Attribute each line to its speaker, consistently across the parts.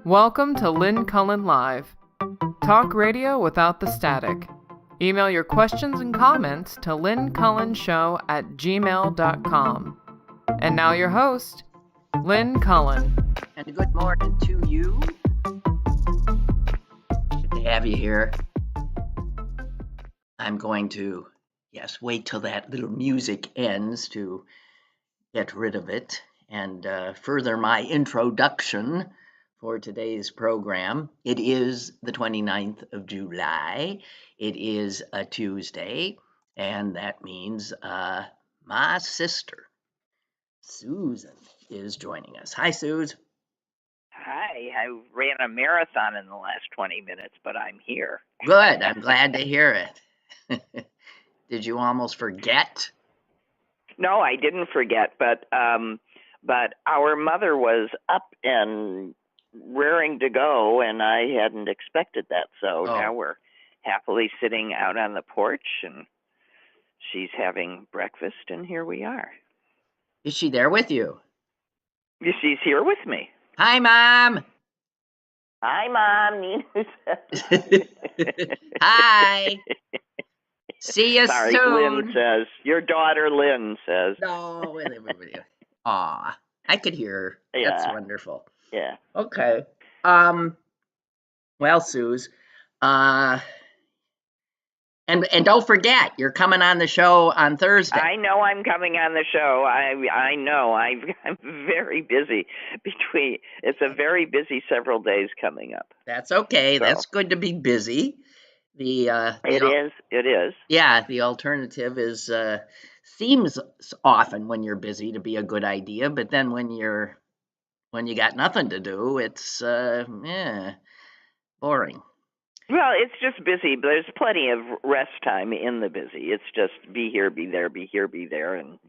Speaker 1: Welcome to Lynn Cullen Live. Talk radio without the static. Email your questions and comments to lynncullenshow@gmail.com. And now your host, Lynn Cullen.
Speaker 2: And good morning to you. Good to have you here. I'm going to, wait till that little music ends to get rid of it and further my introduction for today's program. It is the 29th of July. It is a Tuesday, and that means my sister, Susan, is joining us. Hi, Suze.
Speaker 3: Hi, I ran a marathon in the last 20 minutes, but I'm here.
Speaker 2: Good, I'm glad to hear it. Did you almost forget?
Speaker 3: No, I didn't forget, but our mother was up and raring to go, and I hadn't expected that. So Now we're happily sitting out on the porch, and she's having breakfast, and here we are.
Speaker 2: Is she there with you?
Speaker 3: She's here with me.
Speaker 2: Hi, Mom.
Speaker 3: Hi, Mom. Nina
Speaker 2: says. Hi. See you
Speaker 3: Sorry,
Speaker 2: soon.
Speaker 3: Lynn says. Your daughter, Lynn, says.
Speaker 2: No, everybody. Aw, I could hear her.
Speaker 3: Yeah.
Speaker 2: That's wonderful.
Speaker 3: Yeah.
Speaker 2: Okay. Well, Suze, and don't forget, you're coming on the show on Thursday.
Speaker 3: I know I'm coming on the show. I know I'm very busy. It's a very busy several days coming up.
Speaker 2: That's okay. So. That's good to be busy.
Speaker 3: It is.
Speaker 2: Yeah, the alternative is seems often when you're busy to be a good idea, but then when you got nothing to do, it's boring.
Speaker 3: Well, it's just busy, but there's plenty of rest time in the busy. It's just be here, be there, be here, be there, and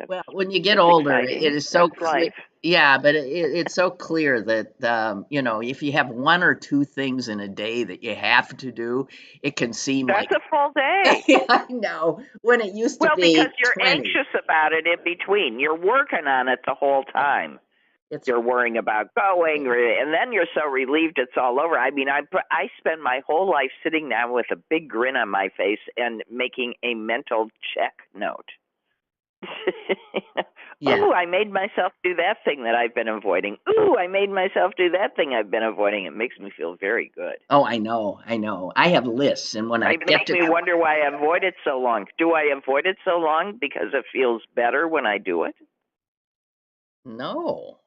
Speaker 2: well, when you get older,
Speaker 3: exciting.
Speaker 2: it is so
Speaker 3: clear.
Speaker 2: Yeah, but it's so clear that if you have one or two things in a day that you have to do, it can seem
Speaker 3: that's
Speaker 2: like
Speaker 3: a full day.
Speaker 2: I know. When it used to be,
Speaker 3: well, because you're
Speaker 2: 20.
Speaker 3: anxious about it in between. You're working on it the whole time. You're worrying about going, and then you're so relieved it's all over. I mean, I spend my whole life sitting down with a big grin on my face and making a mental check note.
Speaker 2: Yeah.
Speaker 3: Ooh, I made myself do that thing that I've been avoiding. Ooh, I made myself do that thing I've been avoiding. It makes me feel very good.
Speaker 2: Oh, I know. I have lists, and when
Speaker 3: it makes me wonder why I avoid it so long. Do I avoid it so long because it feels better when I do it?
Speaker 2: No.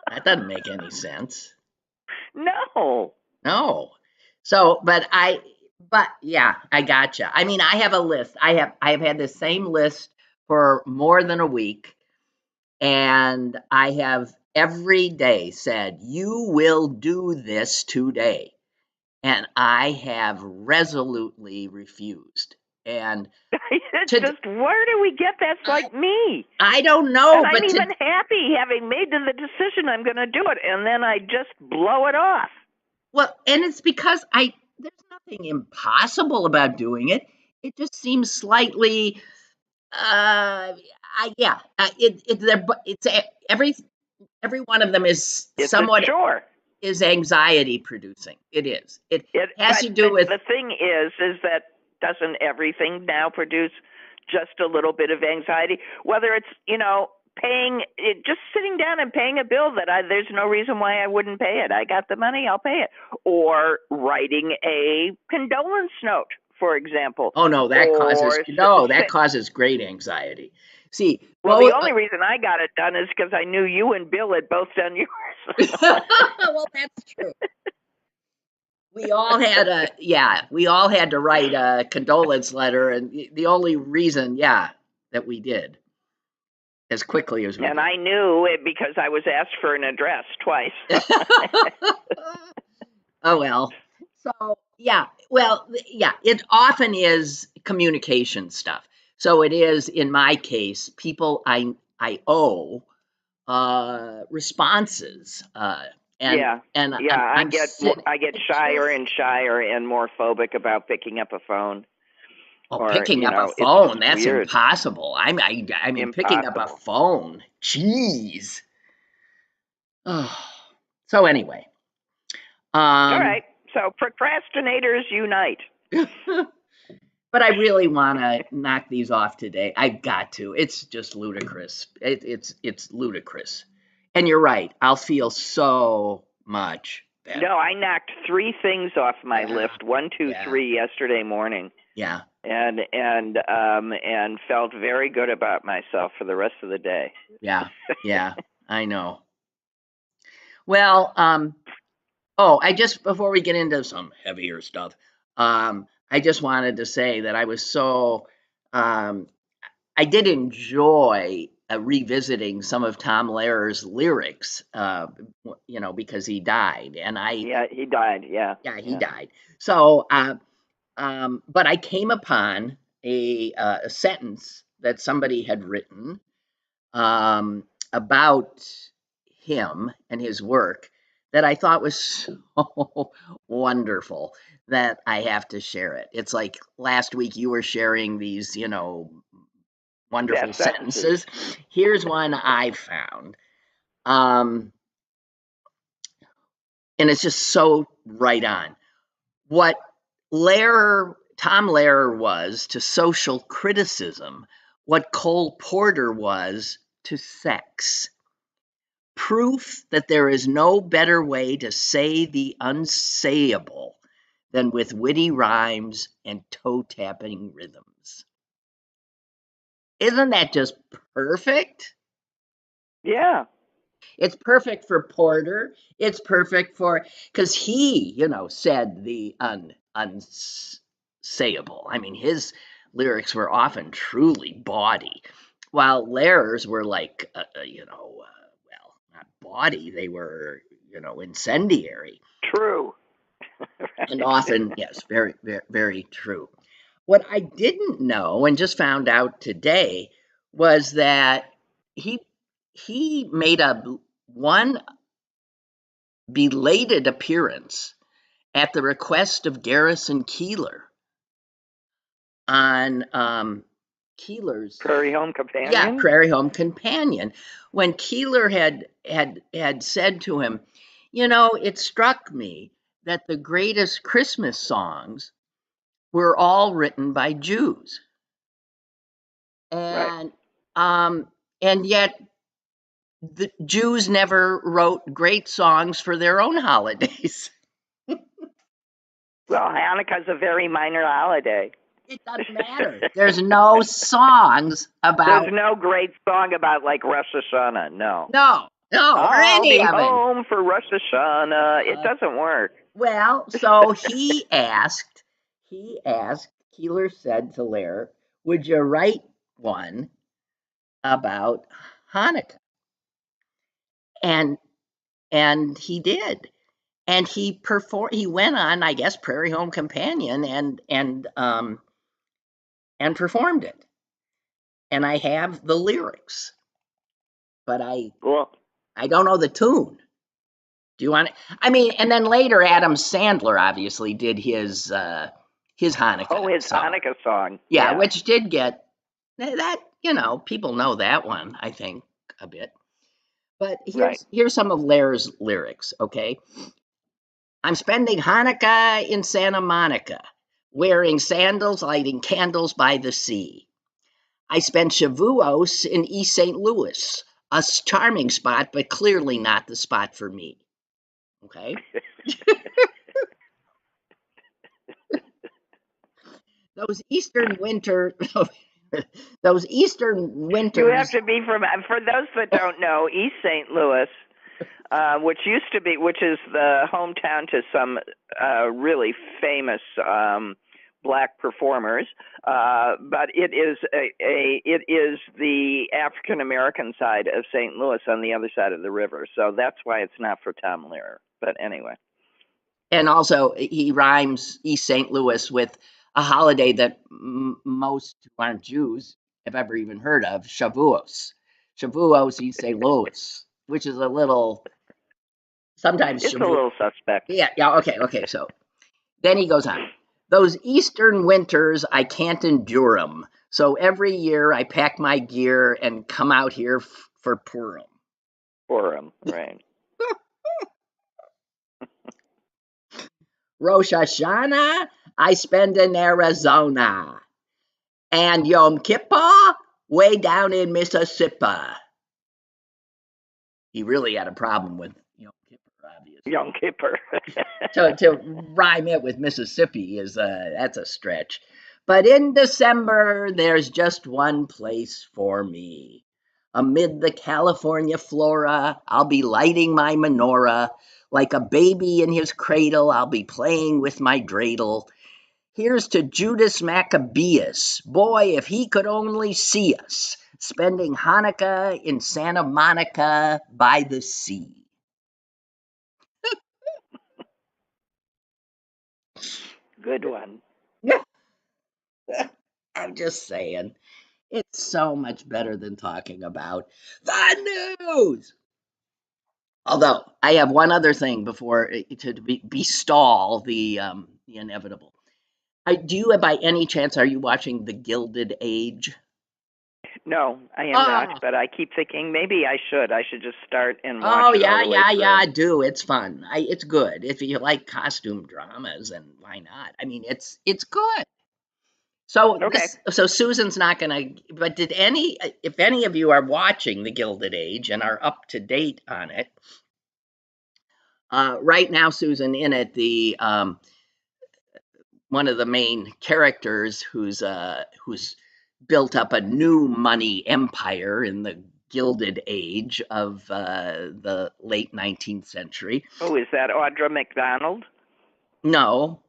Speaker 2: That doesn't make any sense.
Speaker 3: No.
Speaker 2: So, but yeah, I gotcha. I mean, I have a list. I have had the same list for more than a week, and I have every day said, you will do this today. And I have resolutely refused. And
Speaker 3: just where do we get that's like me?
Speaker 2: I don't know.
Speaker 3: And I'm even happy having made the decision I'm going to do it, and then I just blow it off.
Speaker 2: Well, and it's because there's nothing impossible about doing it. It just seems slightly, it's every one of them is somewhat is anxiety producing. It is. It has to do with.
Speaker 3: The thing is that doesn't everything now produce just a little bit of anxiety? Whether it's paying, just sitting down and paying a bill that there's no reason why I wouldn't pay it. I got the money, I'll pay it. Or writing a condolence note, for example.
Speaker 2: Oh no, that causes great anxiety. See,
Speaker 3: well, the only reason I got it done is because I knew you and Bill had both done yours.
Speaker 2: Well, that's true. We all had to write a condolence letter, and the only reason, that we did as quickly as we did.
Speaker 3: And I knew it because I was asked for an address twice.
Speaker 2: Oh, well. So, it often is communication stuff. So it is, in my case, people I owe responses. I
Speaker 3: get shyer and shyer and more phobic about picking up a phone.
Speaker 2: Picking up a phone, that's weird. Impossible. I mean,
Speaker 3: impossible.
Speaker 2: Picking up a phone, jeez. So anyway,
Speaker 3: All right. So procrastinators unite.
Speaker 2: but I really want to knock these off today. I've got to. It's just ludicrous. It's ludicrous. And you're right. I'll feel so much better.
Speaker 3: No, I knocked 3 things off my
Speaker 2: Yeah.
Speaker 3: list. 1, 2, 3 yesterday morning.
Speaker 2: Yeah.
Speaker 3: And felt very good about myself for the rest of the day.
Speaker 2: Yeah. Yeah. I know. Well, I just before we get into some heavier stuff, I just wanted to say that I was so I did enjoy revisiting some of Tom Lehrer's lyrics, because he died, and
Speaker 3: Yeah, he died. Yeah.
Speaker 2: he died. So, but I came upon a sentence that somebody had written about him and his work that I thought was so wonderful that I have to share it. It's like last week you were sharing these, wonderful sentences. Here's one I found. And it's just so right on. What Tom Lehrer was to social criticism, what Cole Porter was to sex. Proof that there is no better way to say the unsayable than with witty rhymes and toe-tapping rhythms. Isn't that just perfect?
Speaker 3: Yeah.
Speaker 2: It's perfect for Porter. It's perfect because he, said the unsayable. I mean, his lyrics were often truly bawdy, while Lehrer's were like, not bawdy. They were, incendiary.
Speaker 3: True.
Speaker 2: Right. And often, yes, very, very, very true. What I didn't know and just found out today was that he made one belated appearance at the request of Garrison Keillor on Keillor's
Speaker 3: Prairie Home Companion.
Speaker 2: Yeah, Prairie Home Companion, when Keillor had said to him, it struck me that the greatest Christmas songs were all written by Jews, and and yet the Jews never wrote great songs for their own holidays.
Speaker 3: Well, Hanukkah's a very minor holiday.
Speaker 2: It doesn't matter. There's no songs about.
Speaker 3: There's no great song about like Rosh Hashanah. No.
Speaker 2: No, or
Speaker 3: I'll
Speaker 2: any
Speaker 3: be
Speaker 2: of it.
Speaker 3: home for Rosh Hashanah. It doesn't work.
Speaker 2: Well, so he asked. Keillor said to Lehrer, "Would you write one about Hanukkah?" And he did. And he went on, I guess, Prairie Home Companion and performed it. And I have the lyrics, but I don't know the tune. Do you want it? I mean, and then later Adam Sandler obviously did his Hanukkah.
Speaker 3: Oh, his song. Hanukkah song.
Speaker 2: Yeah, which did get that. People know that one, I think, a bit. But here's some of Lehrer's lyrics. Okay. I'm spending Hanukkah in Santa Monica, wearing sandals, lighting candles by the sea. I spent Shavuos in East St. Louis, a charming spot, but clearly not the spot for me. Okay? Those Eastern winters.
Speaker 3: You have to be for those that don't know, East St. Louis, which is the hometown to some really famous black performers, but it is the African American side of St. Louis on the other side of the river. So that's why it's not for Tom Lehrer. But anyway. And
Speaker 2: also, he rhymes East St. Louis with a holiday that most who aren't Jews have ever even heard of, Shavuos. Shavuos, East St. Louis, which is a little, sometimes
Speaker 3: it's a little suspect.
Speaker 2: Yeah, okay. So then he goes on. Those Eastern winters, I can't endure them. So every year I pack my gear and come out here for Purim.
Speaker 3: Purim, right.
Speaker 2: Rosh Hashanah, I spend in Arizona. And Yom Kippur, way down in Mississippi. He really had a problem with Yom Kippur, obviously.
Speaker 3: Yom Kippur.
Speaker 2: To rhyme it with Mississippi that's a stretch. But in December, there's just one place for me. Amid the California flora, I'll be lighting my menorah. Like a baby in his cradle, I'll be playing with my dreidel. Here's to Judas Maccabeus. Boy, if he could only see us, spending Hanukkah in Santa Monica by the sea.
Speaker 3: Good one.
Speaker 2: I'm just saying, it's so much better than talking about the news. Although, I have one other thing before to bestall the inevitable. Do you, by any chance, are you watching The Gilded Age?
Speaker 3: No, I am
Speaker 2: Oh,
Speaker 3: not, but I keep thinking maybe I should. I should just start and watch it all the way through.
Speaker 2: yeah, do. It's fun. It's good. If you like costume dramas, then why not? I mean, it's good. So
Speaker 3: Okay.
Speaker 2: so Susan's not gonna. But if any of you are watching The Gilded Age and are up to date on it, right now, Susan, in it, the one of the main characters who's built up a new money empire in the Gilded Age of the late 19th century.
Speaker 3: Oh, is that Audra McDonald?
Speaker 2: No,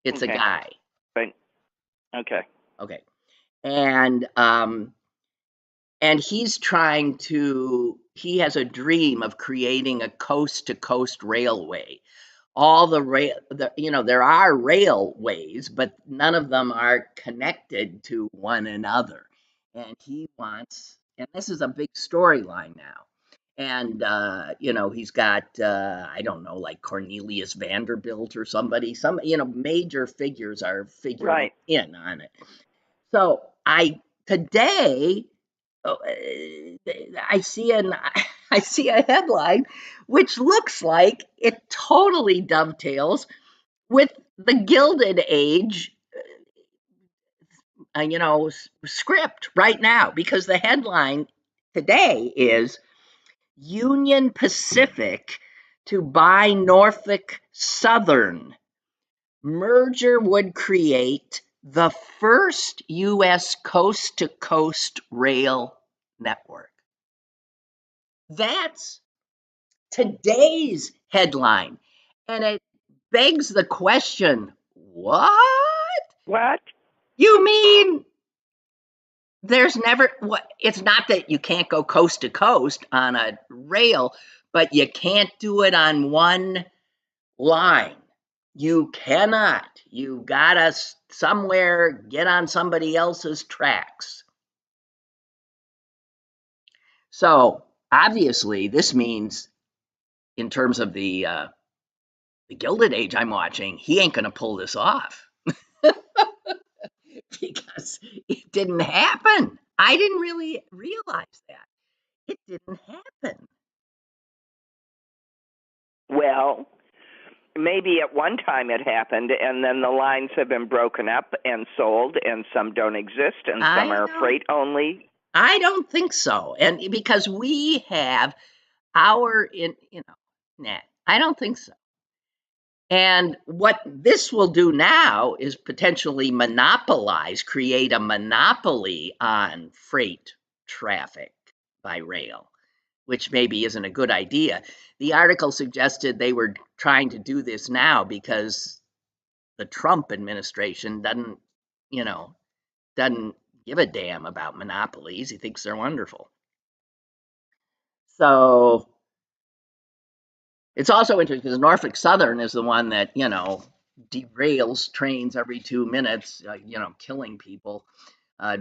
Speaker 2: it's
Speaker 3: Okay.
Speaker 2: a guy.
Speaker 3: But, okay.
Speaker 2: Okay, and he's trying to. He has a dream of creating a coast-to-coast railway. All there are railways, but none of them are connected to one another. And he wants, and this is a big storyline now. And he's got I don't know, like Cornelius Vanderbilt or somebody. Some major figures are figuring in on it. So today I see a headline which looks like it totally dovetails with the Gilded Age, script right now, because the headline today is Union Pacific to buy Norfolk Southern. Merger would create the first U.S. coast-to-coast rail network. That's today's headline. And it begs the question, what?
Speaker 3: What?
Speaker 2: You mean there's never what? It's not that you can't go coast to coast on a rail, but you can't do it on one line. You cannot. You gotta somewhere get on somebody else's tracks. So obviously, this means, in terms of the Gilded Age I'm watching, he ain't gonna pull this off because it didn't happen. I didn't really realize that. It didn't happen.
Speaker 3: Well, maybe at one time it happened, and then the lines have been broken up and sold, and some don't exist, and some are freight only.
Speaker 2: I don't think so. And because we have I don't think so. And what this will do now is potentially create a monopoly on freight traffic by rail, which maybe isn't a good idea. The article suggested they were trying to do this now because the Trump administration doesn't give a damn about monopolies. He thinks they're wonderful. So it's also interesting because Norfolk Southern is the one that, derails trains every 2 minutes, killing people,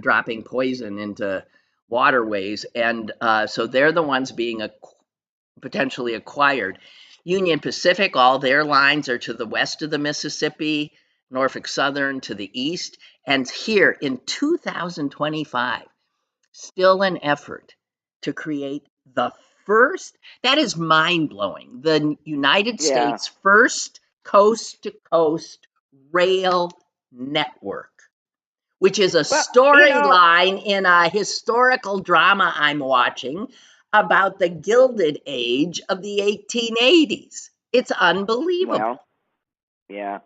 Speaker 2: dropping poison into waterways. And so they're the ones being potentially acquired. Union Pacific, all their lines are to the west of the Mississippi, Norfolk Southern to the east. And here in 2025, still an effort to create the first, that is mind-blowing, the United States' first coast-to-coast rail network, which is a
Speaker 3: Well,
Speaker 2: storyline in a historical drama I'm watching about the Gilded Age of the 1880s. It's unbelievable.
Speaker 3: well, yeah.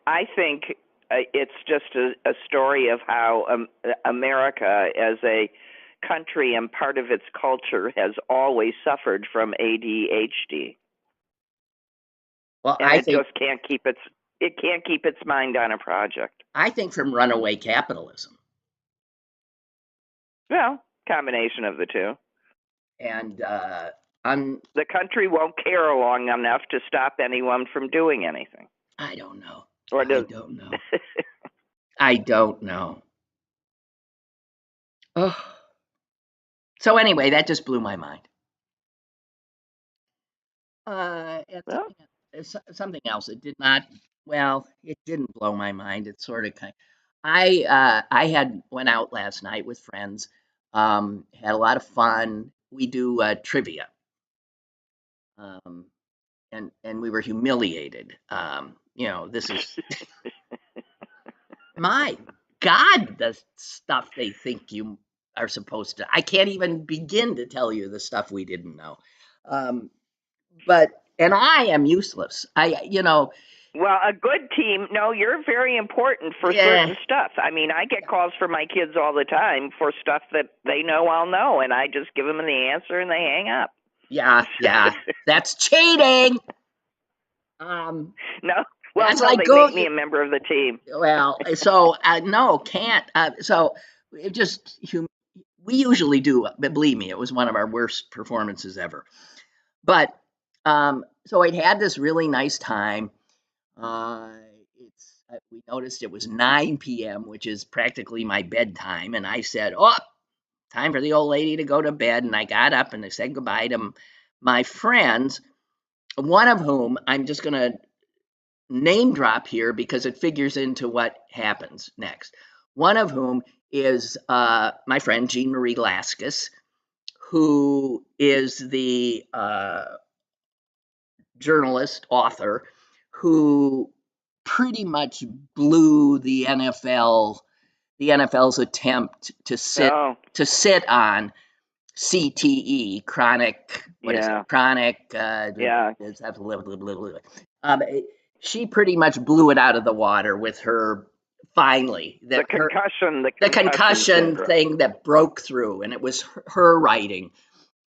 Speaker 3: I think it's just a story of how America as a country and part of its culture has always suffered from ADHD.
Speaker 2: Well,
Speaker 3: And
Speaker 2: I
Speaker 3: it
Speaker 2: think
Speaker 3: just can't keep its mind on a project.
Speaker 2: I think from runaway capitalism.
Speaker 3: Well, combination of the two.
Speaker 2: And
Speaker 3: The country won't care long enough to stop anyone from doing anything.
Speaker 2: I don't know.
Speaker 3: Or
Speaker 2: I don't know. I don't know. Oh. So anyway, that just blew my mind. And
Speaker 3: Well,
Speaker 2: something else. It did not. Well, it didn't blow my mind. It sort of kind. I had went out last night with friends. Had a lot of fun. We do trivia. And we were humiliated. This is my God, the stuff they think you are supposed to. I can't even begin to tell you the stuff we didn't know. And I am useless.
Speaker 3: well, a good team. No, you're very important for
Speaker 2: Yeah.
Speaker 3: certain stuff. I mean, I get calls from my kids all the time for stuff that they know I'll know, and I just give them the answer and they hang up.
Speaker 2: Yeah, that's cheating.
Speaker 3: No,
Speaker 2: That's
Speaker 3: no,
Speaker 2: like
Speaker 3: they
Speaker 2: go.
Speaker 3: make me a member of the team.
Speaker 2: Well, so no, can't. So it just we usually do. But believe me, it was one of our worst performances ever. But so I'd had this really nice time. We noticed it was 9 p.m., which is practically my bedtime, and I said, "Oh, time for the old lady to go to bed." And I got up and I said goodbye to my friends, one of whom I'm just going to name drop here because it figures into what happens next. One of whom is my friend Jean Marie Laskus, who is the journalist, author, who pretty much blew the NFL's attempt to sit on CTE, chronic, what is it? Chronic,
Speaker 3: Yeah.
Speaker 2: She pretty much blew it out of the water with her finally.
Speaker 3: The concussion
Speaker 2: thing that broke through, and it was her writing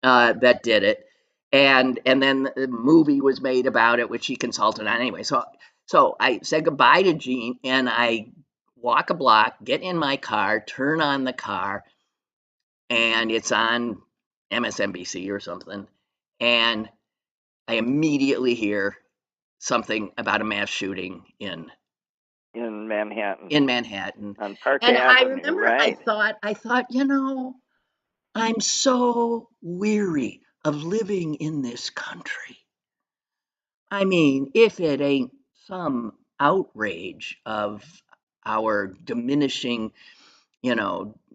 Speaker 2: that did it. And then the movie was made about it, which she consulted on anyway. So I said goodbye to Jean, and I walk a block, get in my car, turn on the car, and it's on MSNBC or something, and I immediately hear something about a mass shooting in Manhattan.
Speaker 3: On Park
Speaker 2: and
Speaker 3: Avenue,
Speaker 2: I remember,
Speaker 3: right?
Speaker 2: I thought, I'm so weary of living in this country. I mean, if it ain't some outrage of our diminishing,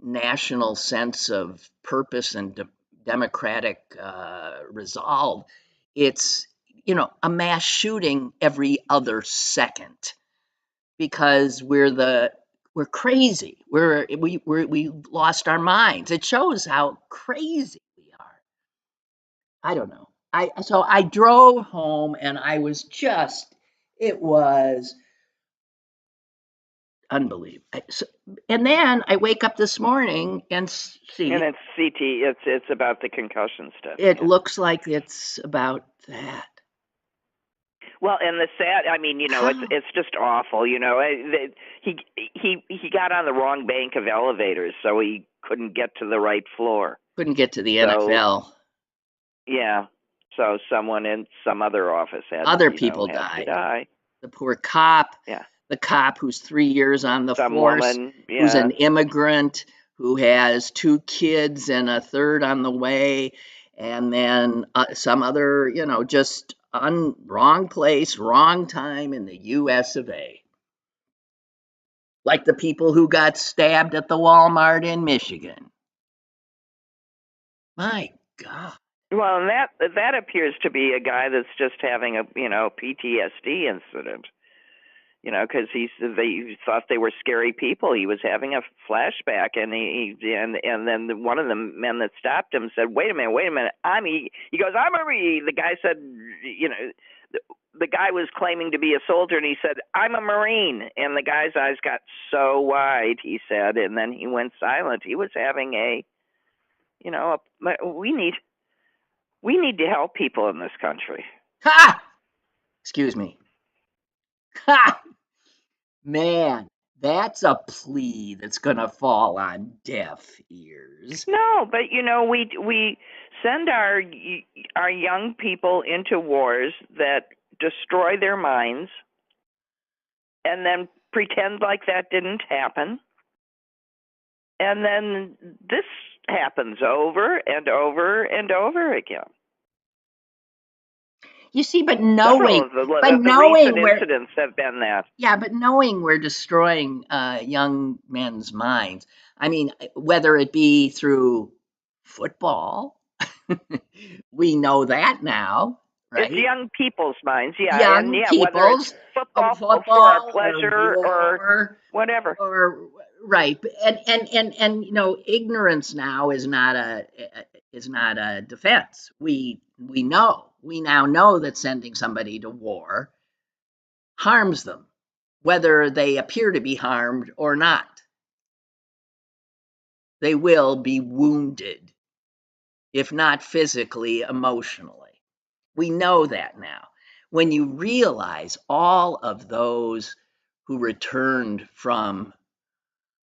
Speaker 2: national sense of purpose and democratic resolve, it's, a mass shooting every other second because we're crazy. We lost our minds. It shows how crazy we are. I don't know. So I drove home and it was unbelievable. And then I wake up this morning and see,
Speaker 3: and it's CT. It's about the concussion stuff.
Speaker 2: It looks like it's about that.
Speaker 3: Well, and the sad, I mean, it's just awful. He got on the wrong bank of elevators, so he couldn't get to the right floor.
Speaker 2: Couldn't get to the NFL.
Speaker 3: Yeah. So someone in some other office had
Speaker 2: other people
Speaker 3: died. To die.
Speaker 2: The poor cop.
Speaker 3: Yeah.
Speaker 2: The cop who's 3 years on the force, who's an immigrant, who has 2 kids and a third on the way, and then some other, just wrong place, wrong time in the US of A. Like the people who got stabbed at the Walmart in Michigan. My God.
Speaker 3: Well, and that appears to be a guy that's just having a PTSD incident. Because they thought they were scary people. He was having a flashback, and and then one of the men that stopped him said, "Wait a minute, he goes, I'm a Marine." The guy said, the guy was claiming to be a soldier, and he said, "I'm a Marine," and the guy's eyes got so wide, he said, and then he went silent. He was having we need to help people in this country.
Speaker 2: Ha! Excuse me. Ha! Man, that's a plea that's going to fall on deaf ears.
Speaker 3: No, but we send our young people into wars that destroy their minds, and then pretend like that didn't happen, and then this happens over and over and over again.
Speaker 2: You see, but
Speaker 3: Several
Speaker 2: knowing,
Speaker 3: of the recent incidents have been that.
Speaker 2: Yeah, but knowing we're destroying young men's minds, I mean, whether it be through football, we know that now, right?
Speaker 3: It's young people's minds, yeah,
Speaker 2: Young
Speaker 3: and
Speaker 2: people's
Speaker 3: whether it's football for our pleasure or whatever.
Speaker 2: Or right, and ignorance now is not a defense. We now know that sending somebody to war harms them, whether they appear to be harmed or not. They will be wounded, if not physically, emotionally. We know that now. When you realize all of those who returned from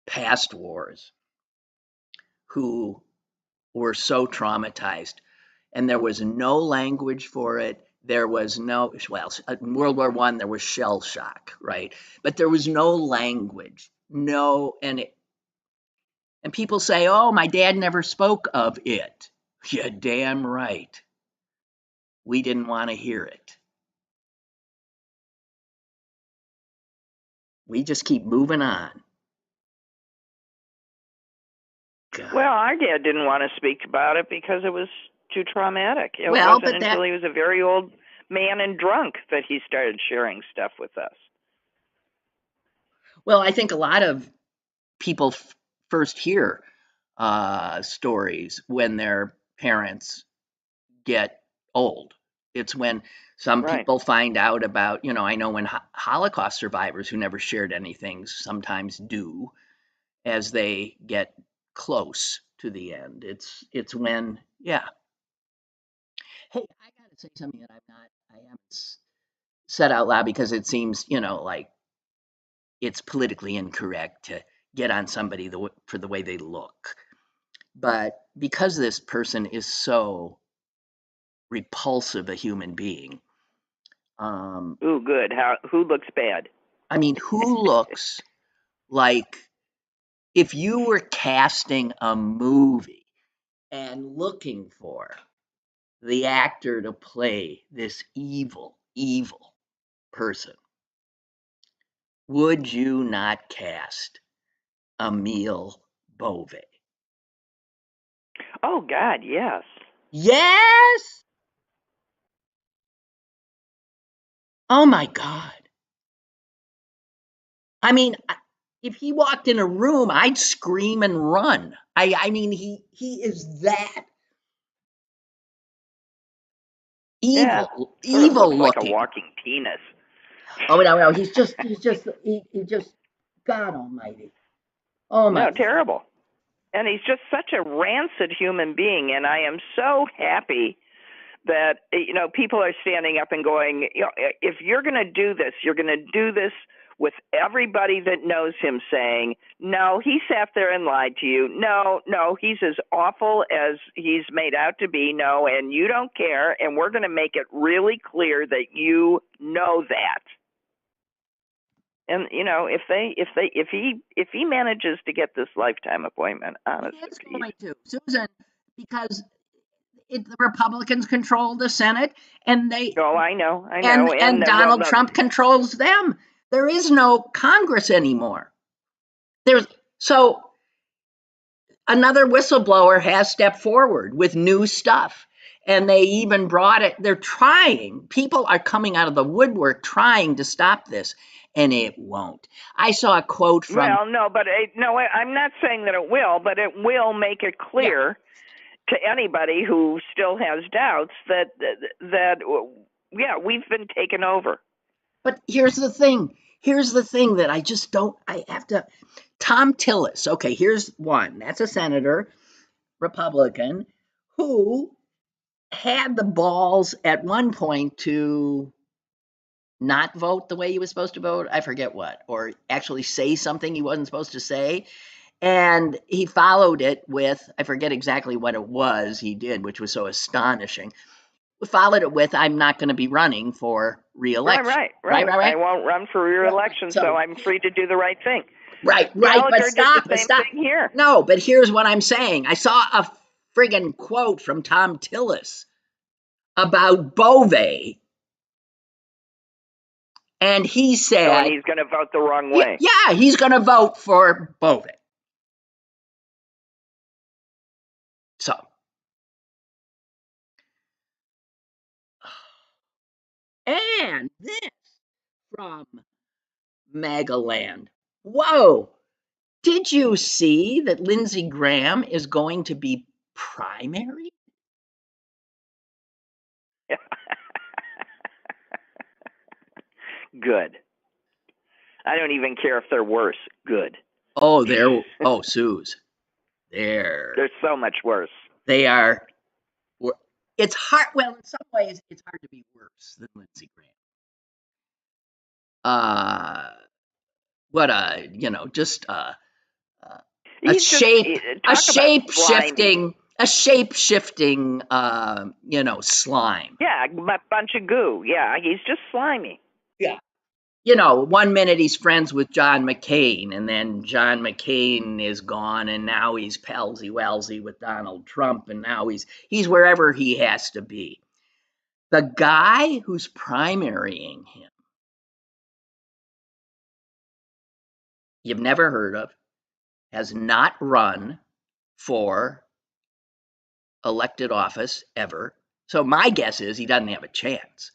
Speaker 2: past wars, who were so traumatized, and there was no language for it. There was no, well, in World War I, there was shell shock, right? But there was no language, and people say, oh, my dad never spoke of it. You're damn right. We didn't want to hear it. We just keep moving on. God.
Speaker 3: Well, our dad didn't want to speak about it because it was too traumatic. It wasn't until he was a very old man and drunk that he started sharing stuff with us.
Speaker 2: Well, I think a lot of people first hear stories when their parents get old. It's when some people find out about, I know when Holocaust survivors who never shared anything sometimes do as they get close to the end. It's when, yeah. Hey, I got to say something that I haven't said out loud because it seems, like it's politically incorrect to get on somebody for the way they look. But because this person is so repulsive a human being.
Speaker 3: Ooh, good. Who looks bad?
Speaker 2: I mean, who looks like if you were casting a movie and looking for the actor to play this evil, evil person, would you not cast Emil Bove?
Speaker 3: Oh, God, yes.
Speaker 2: Yes! Oh, my God. I mean, if he walked in a room, I'd scream and run. I mean, he is that evil, evil
Speaker 3: looks
Speaker 2: looking.
Speaker 3: Like a walking penis.
Speaker 2: Oh no, he's just God Almighty. Oh my.
Speaker 3: No, terrible. And he's just such a rancid human being, and I am so happy that people are standing up and going, if you're going to do this, you're going to do this with everybody that knows him saying, no, he sat there and lied to you. No, he's as awful as he's made out to be. No, and you don't care, and we're going to make it really clear that you know that. And if he manages to get this lifetime appointment, honestly,
Speaker 2: it's going to, Susan, because the Republicans control the Senate, and they.
Speaker 3: Oh, I know.
Speaker 2: And Donald Trump controls them. There is no Congress anymore. So another whistleblower has stepped forward with new stuff, And they even brought it, they're trying. People are coming out of the woodwork trying to stop this, and it won't. I saw a quote from.
Speaker 3: Well, no, but I'm not saying that it will, but it will make it clear to anybody who still has doubts that we've been taken over.
Speaker 2: But here's the thing. Here's the thing that I just don't. I have to. Tom Tillis. Okay, here's one. That's a senator, Republican, who had the balls at one point to not vote the way he was supposed to vote. I forget what, or actually say something he wasn't supposed to say. And he followed it with, I forget exactly what it was he did, which was so astonishing. We followed it with, I'm not going to be running for re-election.
Speaker 3: Right. I won't run for re-election, so I'm free to do the right thing.
Speaker 2: Right.
Speaker 3: Gallagher
Speaker 2: But stop.
Speaker 3: did the same thing here.
Speaker 2: No, but here's what I'm saying. I saw a friggin' quote from Tom Tillis about Bove. And he said,
Speaker 3: he's going to vote the wrong way.
Speaker 2: Yeah, he's going to vote for Bove. So, and this from Magaland. Whoa, did you see that Lindsey Graham is going to be primary?
Speaker 3: Good. I don't even care if they're worse. Good.
Speaker 2: Oh, Suze.
Speaker 3: They're so much worse.
Speaker 2: They are. It's hard. Well, in some ways, it's hard to be worse than Lindsey Graham. A shape shifting, slime.
Speaker 3: Yeah, a bunch of goo. Yeah, he's just slimy.
Speaker 2: Yeah. 1 minute he's friends with John McCain, and then John McCain is gone, and now he's palsy-walsy with Donald Trump, and now he's wherever he has to be. The guy who's primarying him, you've never heard of, has not run for elected office ever. So my guess is he doesn't have a chance.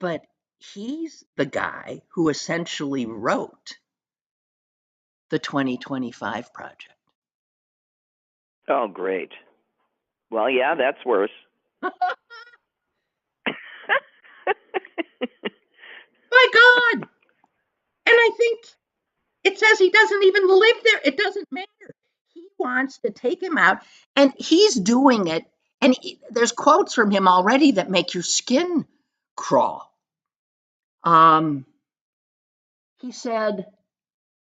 Speaker 2: But he's the guy who essentially wrote the 2025 project.
Speaker 3: Oh, great. Well, yeah, that's worse.
Speaker 2: My God. And I think it says he doesn't even live there. It doesn't matter. He wants to take him out, and he's doing it. And there's quotes from him already that make your skin crawl. He said,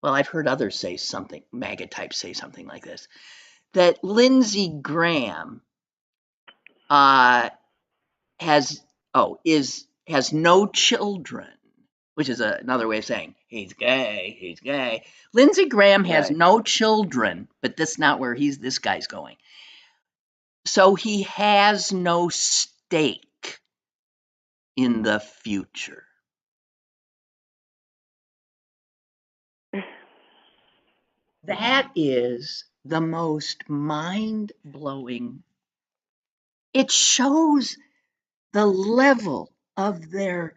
Speaker 2: well, I've heard others say something, MAGA types say something like this, that Lindsey Graham has no children, which is another way of saying he's gay. Lindsey Graham has no children, but that's not where this guy's going. So he has no stake in the future. That is the most mind-blowing. It shows the level of their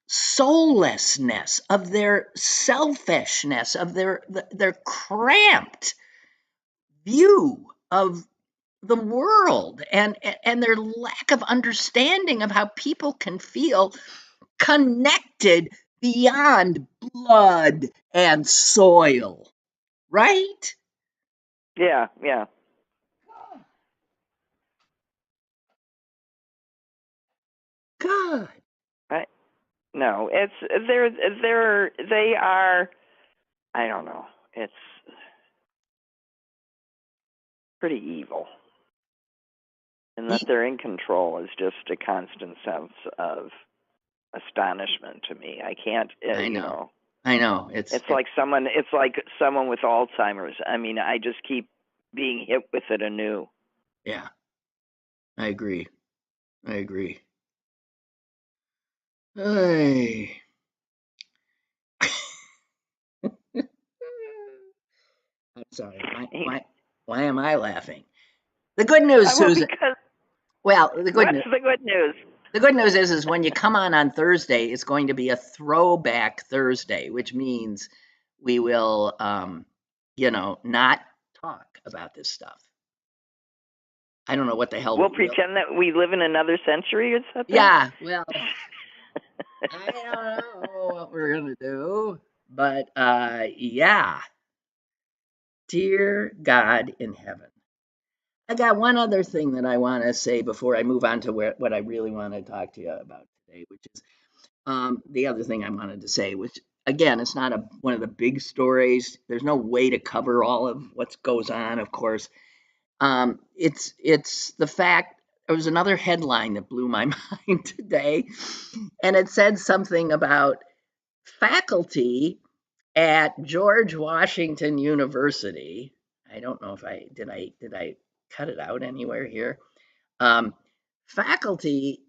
Speaker 2: soullessness, of their selfishness, of their cramped view of the world, and their lack of understanding of how people can feel connected beyond blood and soil, right?
Speaker 3: Yeah.
Speaker 2: God.
Speaker 3: No, it's they are. I don't know. It's pretty evil, and that they're in control is just a constant sense of astonishment to me. I can't.
Speaker 2: I know. It's
Speaker 3: like someone. It's like someone with Alzheimer's. I mean, I just keep being hit with it anew.
Speaker 2: Yeah, I agree. Hey. I'm sorry. Why am I laughing? The good news,
Speaker 3: Well,
Speaker 2: Susan.
Speaker 3: because
Speaker 2: Well, the good
Speaker 3: what's
Speaker 2: news.
Speaker 3: the good news?
Speaker 2: The good news is when you come on Thursday, it's going to be a throwback Thursday, which means we will, not talk about this stuff. I don't know what the hell
Speaker 3: We'll
Speaker 2: we will.
Speaker 3: pretend that we live in another century or something.
Speaker 2: Yeah, well, I don't know what we're gonna do, but yeah. Dear God in heaven. I got one other thing that I want to say before I move on to what I really want to talk to you about today, which is the other thing I wanted to say, which again, it's not one of the big stories. There's no way to cover all of what goes on, of course. It's the fact there was another headline that blew my mind today, and it said something about faculty at George Washington University. I don't know if I cut it out anywhere here. Um, faculty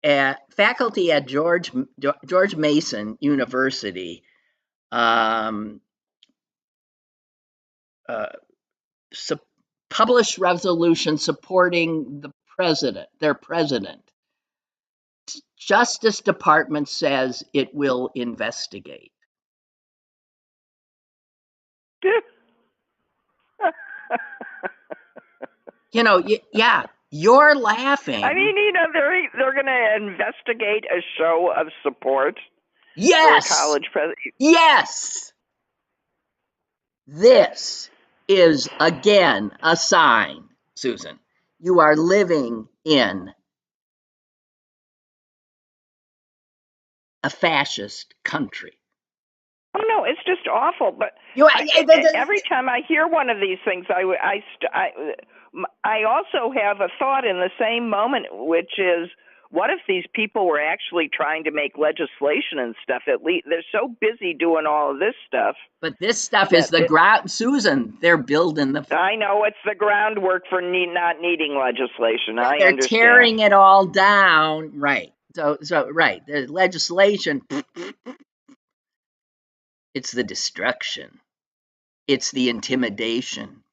Speaker 2: at George Mason University uh, su- published resolution supporting their president. Justice Department says it will investigate. Yeah, you're laughing.
Speaker 3: I mean, they're going to investigate a show of support
Speaker 2: Yes.
Speaker 3: for a college president.
Speaker 2: Yes. This is again a sign, Susan. You are living in a fascist country.
Speaker 3: Oh no, it's just awful. But every time I hear one of these things, I also have a thought in the same moment, which is, what if these people were actually trying to make legislation and stuff? At least they're so busy doing all of this stuff.
Speaker 2: But this stuff is the ground, Susan. They're building the.
Speaker 3: I know it's the groundwork for not needing legislation.
Speaker 2: Yeah,
Speaker 3: I
Speaker 2: they're
Speaker 3: understand.
Speaker 2: tearing it all down, right? So right, the legislation. It's the destruction. It's the intimidation.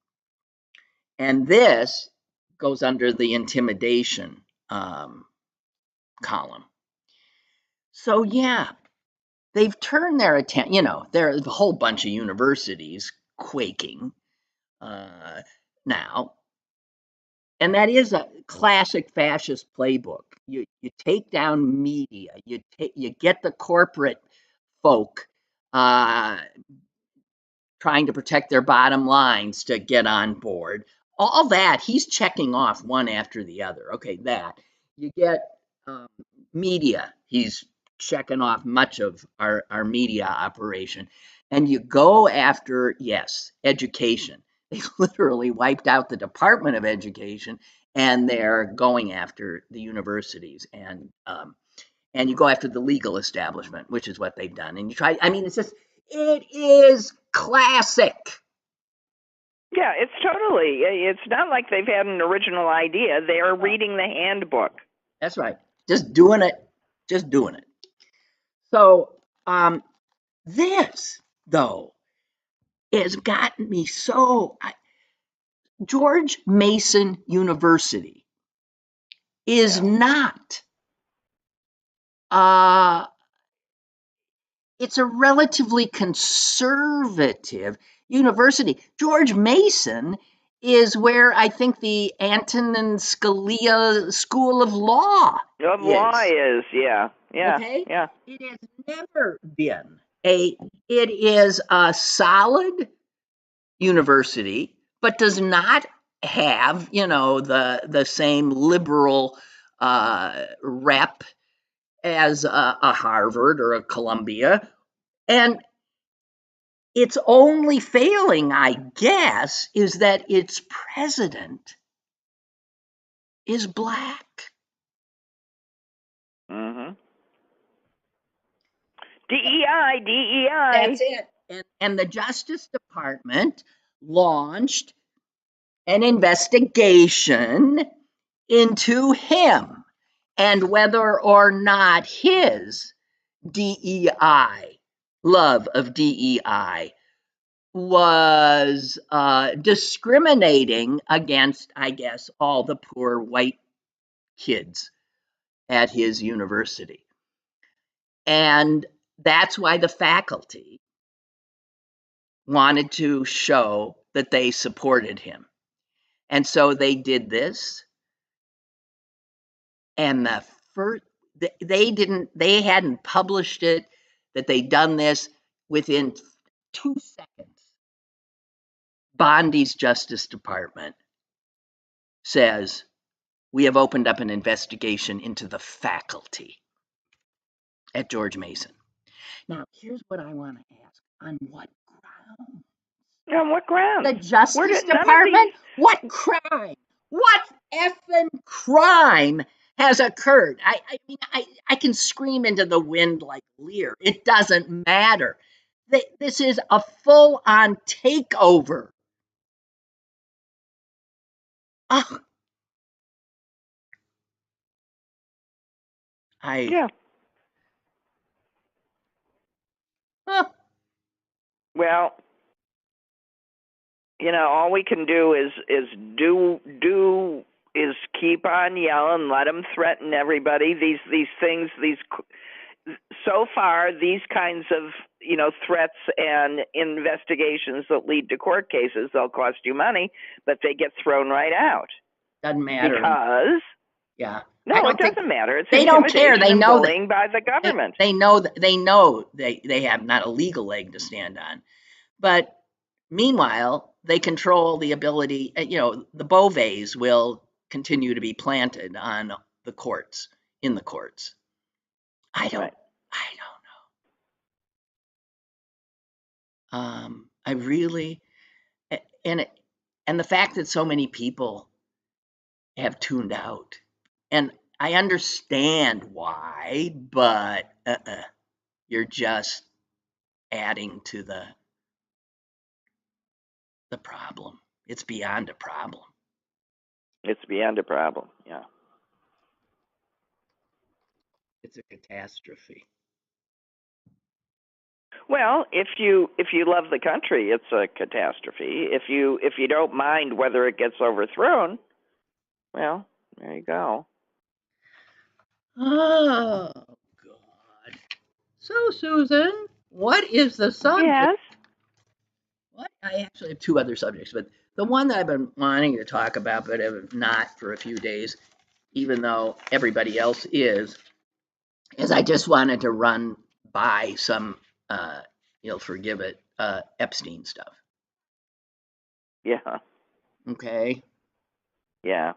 Speaker 2: And this goes under the intimidation column. So, yeah, they've turned their attention, there's a whole bunch of universities quaking now. And that is a classic fascist playbook. You take down media, you get the corporate folk trying to protect their bottom lines to get on board. All that, he's checking off one after the other. Okay, that. You get media, he's checking off much of our media operation. And you go after, yes, education. They literally wiped out the Department of Education, and they're going after the universities. And you go after the legal establishment, which is what they've done. And you try, it is classic.
Speaker 3: Yeah, it's not like they've had an original idea. They are reading the handbook.
Speaker 2: That's right. Just doing it. So, this, though, has gotten me so. George Mason University is not. It's a relatively conservative university. George Mason is where I think the Antonin Scalia School of Law
Speaker 3: is. Yeah.
Speaker 2: Okay?
Speaker 3: Yeah.
Speaker 2: It has never been it is a solid university, but does not have, the same liberal rep as a Harvard or a Columbia. And its only failing, I guess, is that its president is black.
Speaker 3: Mm-hmm. DEI.
Speaker 2: That's it. And the Justice Department launched an investigation into him and whether or not his DEI, love of DEI, was discriminating against, I guess, all the poor white kids at his university. And that's why the faculty wanted to show that they supported him. And so they did this. And the first, they hadn't published it, that they'd done this. Within 2 seconds, Bondi's Justice Department says, we have opened up an investigation into the faculty at George Mason. Now, here's what I want to ask. On what grounds?
Speaker 3: On what grounds?
Speaker 2: The Justice Department? What crime? What effing crime has occurred? I mean, I can scream into the wind like Lear. It doesn't matter. This is a full-on takeover. Oh.
Speaker 3: Yeah.
Speaker 2: Huh.
Speaker 3: Well, all we can do is keep on yelling, let them threaten everybody. These things, so far, these kinds of threats and investigations that lead to court cases, they'll cost you money, but they get thrown right out.
Speaker 2: Doesn't matter.
Speaker 3: Because no, it doesn't matter. It's
Speaker 2: they don't care. They know
Speaker 3: bullying by the government.
Speaker 2: They know they have not a legal leg to stand on. But meanwhile, they control the ability. The Boves will continue to be planted on the courts, in the courts. I don't know. I really, and the fact that so many people have tuned out, and I understand why, but you're just adding to the problem. It's beyond a problem.
Speaker 3: It's beyond a problem. Yeah.
Speaker 2: It's a catastrophe.
Speaker 3: Well, if you love the country, it's a catastrophe. If you don't mind whether it gets overthrown, well, there you go.
Speaker 2: Oh God. So Susan, what is the subject?
Speaker 3: Yes.
Speaker 2: What? I actually have 2 other subjects, but the one that I've been wanting to talk about, but have not for a few days, even though everybody else is I just wanted to run by some, you'll forgive it, Epstein stuff.
Speaker 3: Yeah.
Speaker 2: Okay.
Speaker 3: Yeah.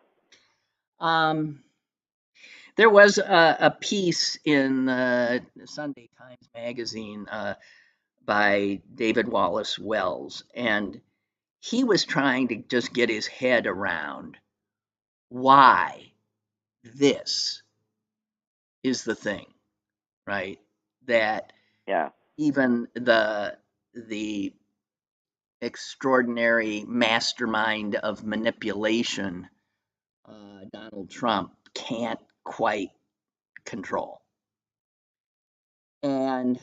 Speaker 2: There was a piece in the Sunday Times Magazine by David Wallace Wells, and he was trying to just get his head around why this is the thing, right? That even the extraordinary mastermind of manipulation, Donald Trump, can't quite control. And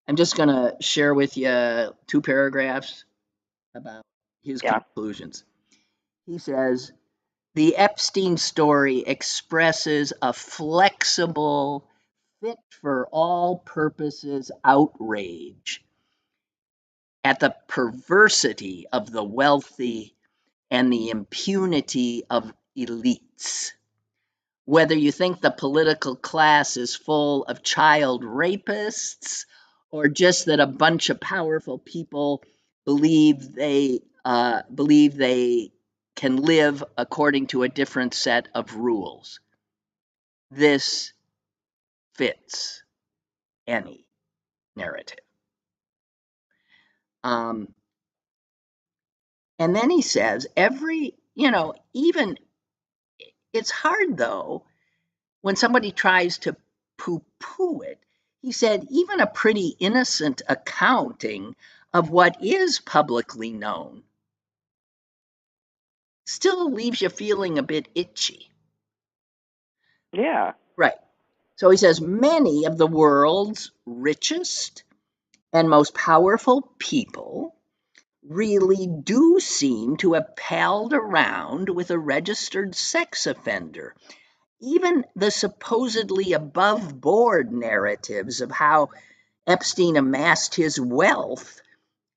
Speaker 2: I'm just going to share with you 2 paragraphs about his conclusions. He says, the Epstein story expresses a flexible, fit for all purposes outrage at the perversity of the wealthy and the impunity of elites. Whether you think the political class is full of child rapists or just that a bunch of powerful people believe they can live according to a different set of rules. This fits any narrative. And then he says, even it's hard though when somebody tries to poo-poo it. He said, even a pretty innocent accounting of what is publicly known still leaves you feeling a bit itchy.
Speaker 3: Yeah.
Speaker 2: Right. So he says, many of the world's richest and most powerful people really do seem to have palled around with a registered sex offender. Even the supposedly above board narratives of how Epstein amassed his wealth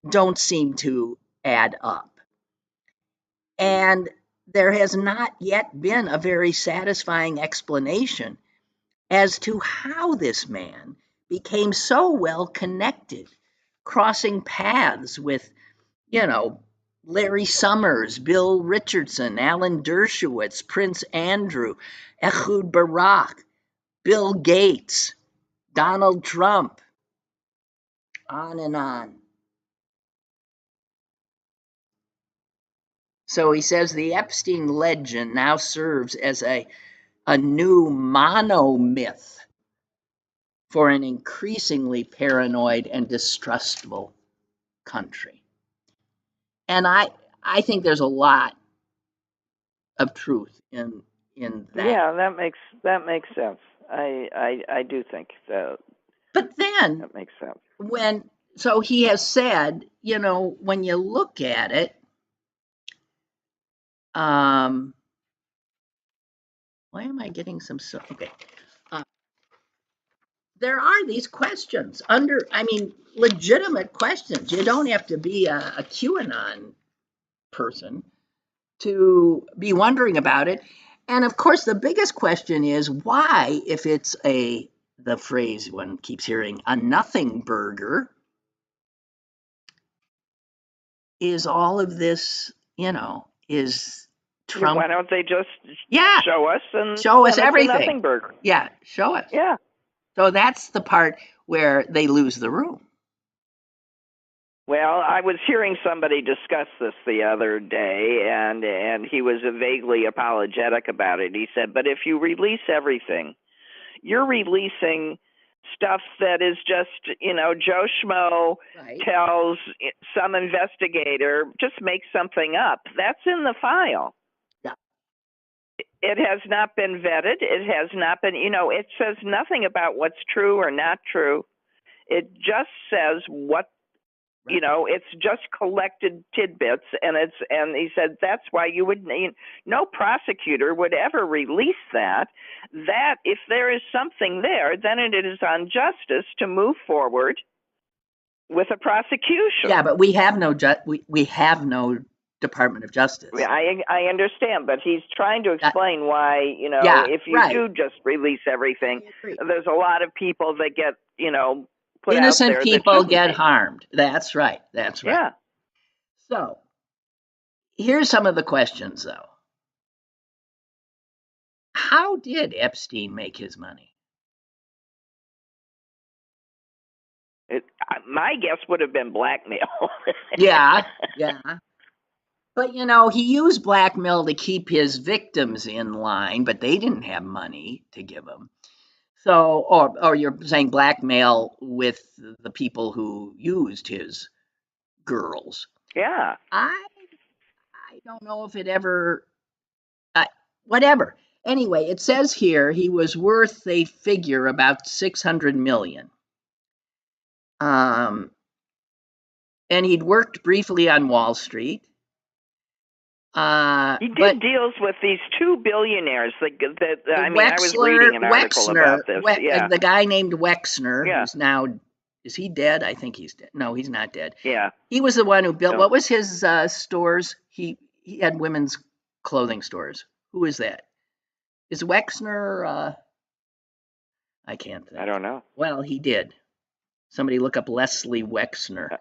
Speaker 2: don't seem to add up. And there has not yet been a very satisfying explanation as to how this man became so well connected, crossing paths with, Larry Summers, Bill Richardson, Alan Dershowitz, Prince Andrew, Ehud Barak, Bill Gates, Donald Trump, on and on. So he says the Epstein legend now serves as a new monomyth for an increasingly paranoid and distrustful country. And I think there's a lot of truth in that.
Speaker 3: Yeah, that makes sense. I do think that.
Speaker 2: But then
Speaker 3: that makes sense.
Speaker 2: So he has said, when you look at it, why am I getting some stuff? Okay. There are these questions legitimate questions. You don't have to be a QAnon person to be wondering about it. And of course, the biggest question is why, if it's the phrase one keeps hearing, a nothing burger, is all of this, is Trump.
Speaker 3: Why don't they just show us
Speaker 2: everything?
Speaker 3: It's a nothing burger.
Speaker 2: Yeah, show us.
Speaker 3: Yeah.
Speaker 2: So that's the part where they lose the room.
Speaker 3: Well, I was hearing somebody discuss this the other day, and he was vaguely apologetic about it. He said, but if you release everything, you're releasing stuff that is just, Joe Schmo tells some investigator, just make something up. That's in the file.
Speaker 2: Yeah.
Speaker 3: It has not been vetted. It has not been, it says nothing about what's true or not true. It just says what, it's just collected tidbits, and he said that's why you would, no prosecutor would ever release that if there is something there, then it is on justice to move forward with a prosecution.
Speaker 2: Yeah, but we have no we have no Department of Justice.
Speaker 3: I understand, but he's trying to explain why, if you do just release everything, there's a lot of people that get, put
Speaker 2: innocent
Speaker 3: out there
Speaker 2: people get harmed. That's right.
Speaker 3: Yeah.
Speaker 2: So here's some of the questions, though. How did Epstein make his money?
Speaker 3: My guess would have been blackmail.
Speaker 2: Yeah. But, he used blackmail to keep his victims in line, but they didn't have money to give him. So, or you're saying blackmail with the people who used his girls.
Speaker 3: Yeah.
Speaker 2: I don't know if it ever, whatever. Anyway, it says here he was worth a figure about $600 million. And he'd worked briefly on Wall Street.
Speaker 3: He did deals with these two billionaires. I was reading an article about this.
Speaker 2: The guy named Wexner, who's now, is he dead? I think he's dead. No, he's not dead.
Speaker 3: Yeah.
Speaker 2: He was the one who built, what was his stores? He had women's clothing stores. Who is that? Is Wexner, I can't think.
Speaker 3: I don't know.
Speaker 2: Well, he did. Somebody look up Leslie Wexner.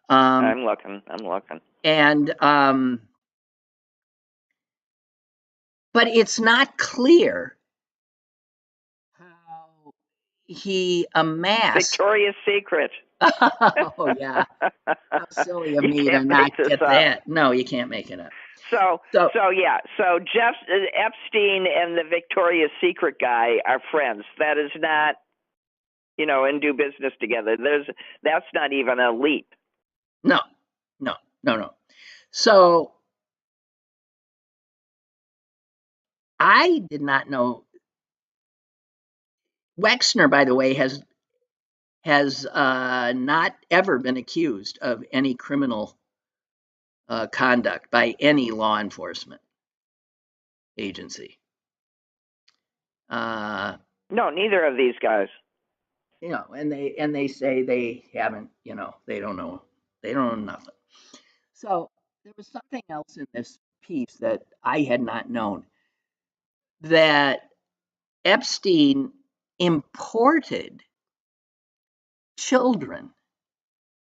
Speaker 3: I'm looking.
Speaker 2: And, but it's not clear how he amassed.
Speaker 3: Victoria's Secret.
Speaker 2: Oh, yeah. How silly of me to not get that. No, you can't make it up.
Speaker 3: So Jeff Epstein and the Victoria's Secret guy are friends. That is not, and do business together. That's not even a leap.
Speaker 2: No. So I did not know. Wexner, by the way, has has not ever been accused of any criminal conduct by any law enforcement agency.
Speaker 3: No, neither of these guys.
Speaker 2: And they say they haven't. They don't know nothing. So there was something else in this piece that I had not known, that Epstein imported children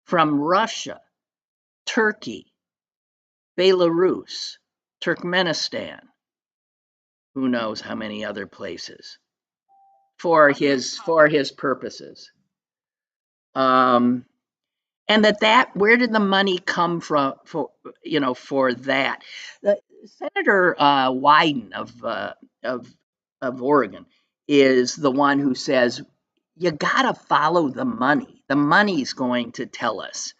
Speaker 2: from Russia, Turkey, Belarus, Turkmenistan, who knows how many other places, for his purposes. And where did the money come from for that? Senator Wyden of Oregon is the one who says, you gotta follow the money. The money's going to tell us.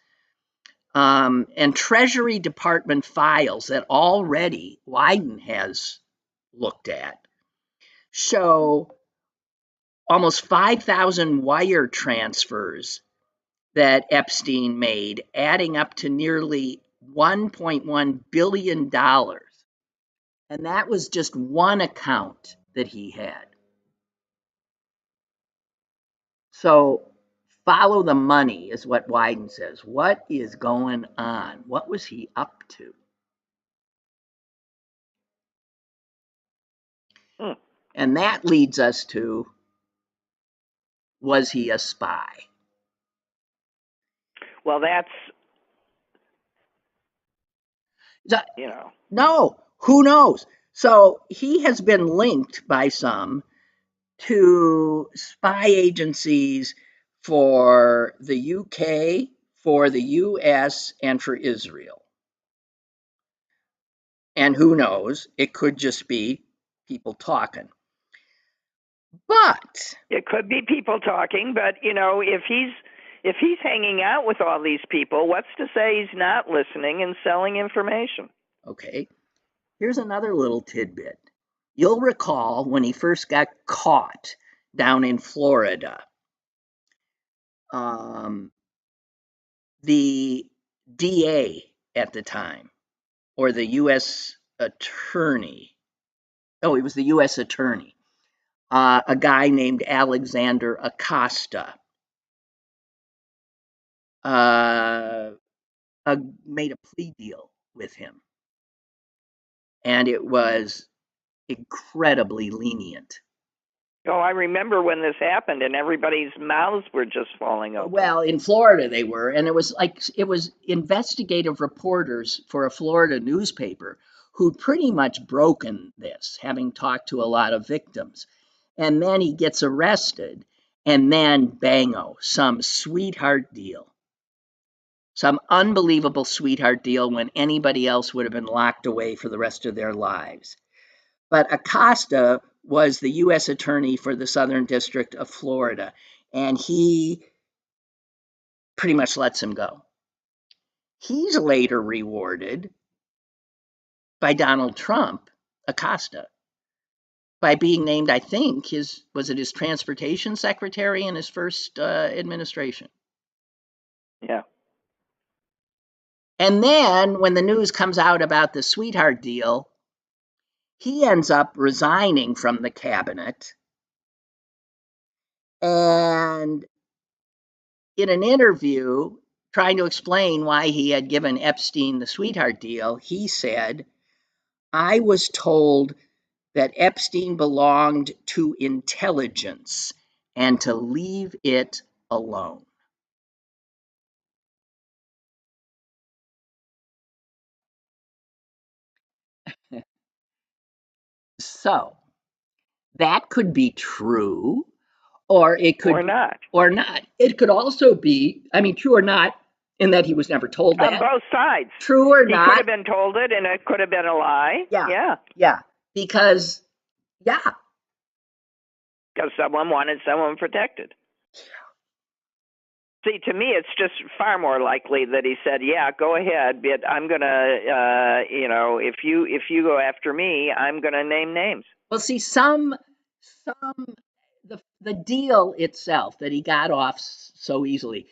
Speaker 2: And Treasury Department files that already Wyden has looked at show almost 5,000 wire transfers that Epstein made, adding up to nearly $1.1 billion. And that was just one account that he had. So follow the money is what Wyden says. What is going on? What was he up to? And that leads us to, was he a spy?
Speaker 3: Well, that's,
Speaker 2: No, who knows? So he has been linked by some to spy agencies for the UK, for the US, and for Israel. And who knows? It could just be people talking. But
Speaker 3: it could be people talking, but if he's hanging out with all these people, what's to say he's not listening and selling information?
Speaker 2: Okay, here's another little tidbit. You'll recall when he first got caught down in Florida, the DA at the time, or the U.S. attorney, he was the U.S. attorney, a guy named Alexander Acosta, made a plea deal with him. And it was incredibly lenient.
Speaker 3: Oh, I remember when this happened and everybody's mouths were just falling open.
Speaker 2: Well, in Florida they were, and it was investigative reporters for a Florida newspaper who'd pretty much broken this, having talked to a lot of victims. And then he gets arrested, and then bango, some sweetheart deal. Some unbelievable sweetheart deal when anybody else would have been locked away for the rest of their lives. But Acosta was the U.S. attorney for the Southern District of Florida, and he pretty much lets him go. He's later rewarded by Donald Trump, Acosta, by being named, I think, his transportation secretary in his first administration.
Speaker 3: Yeah.
Speaker 2: And then when the news comes out about the sweetheart deal, he ends up resigning from the cabinet. And in an interview, trying to explain why he had given Epstein the sweetheart deal, he said, I was told that Epstein belonged to intelligence and to leave it alone. So that could be true, or it could
Speaker 3: or not.
Speaker 2: It could also be, true or not, in that he was never told that.
Speaker 3: On both sides.
Speaker 2: True or not.
Speaker 3: He could have been told it, and it could have been a lie.
Speaker 2: Yeah. Because
Speaker 3: someone wanted someone protected. See, to me, it's just far more likely that he said, yeah, go ahead, but I'm going to, if you go after me, I'm going to name names.
Speaker 2: Well, see, the deal itself that he got off so easily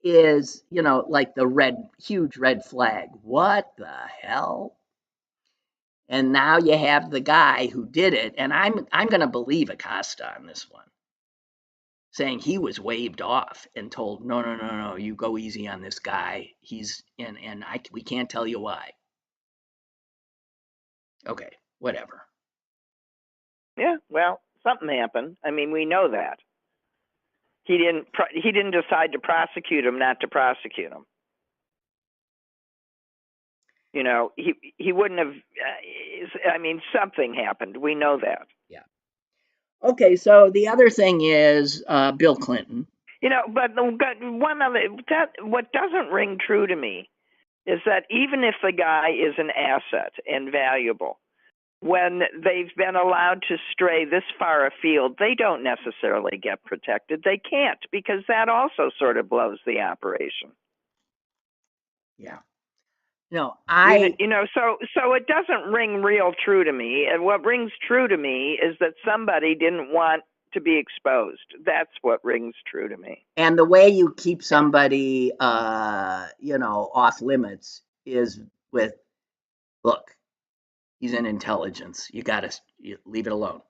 Speaker 2: is, like the huge red flag. What the hell? And now you have the guy who did it, and I'm going to believe Acosta on this one, saying he was waved off and told, no, you go easy on this guy. He's we can't tell you why. Okay, whatever.
Speaker 3: Yeah, well, something happened. I mean, we know that. He didn't decide to prosecute him, not to prosecute him. He wouldn't have. I mean, something happened. We know that.
Speaker 2: Yeah. Okay, so the other thing is Bill Clinton.
Speaker 3: But one other what doesn't ring true to me is that even if the guy is an asset and valuable, when they've been allowed to stray this far afield, they don't necessarily get protected. They can't, because that also sort of blows the operation.
Speaker 2: Yeah. No,
Speaker 3: so it doesn't ring real true to me. And what rings true to me is that somebody didn't want to be exposed. That's what rings true to me.
Speaker 2: And the way you keep somebody, off limits is with, look, he's in intelligence. You got to leave it alone.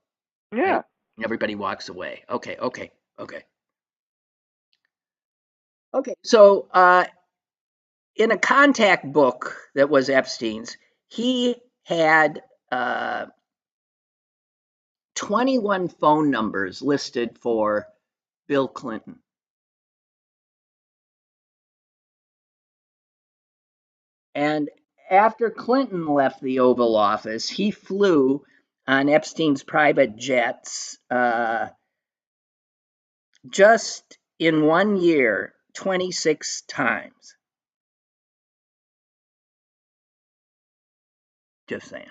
Speaker 3: Yeah.
Speaker 2: Right? Everybody walks away. Okay. So, in a contact book that was Epstein's, he had 21 phone numbers listed for Bill Clinton. And after Clinton left the Oval Office, he flew on Epstein's private jets just in 1 year, 26 times. Just saying.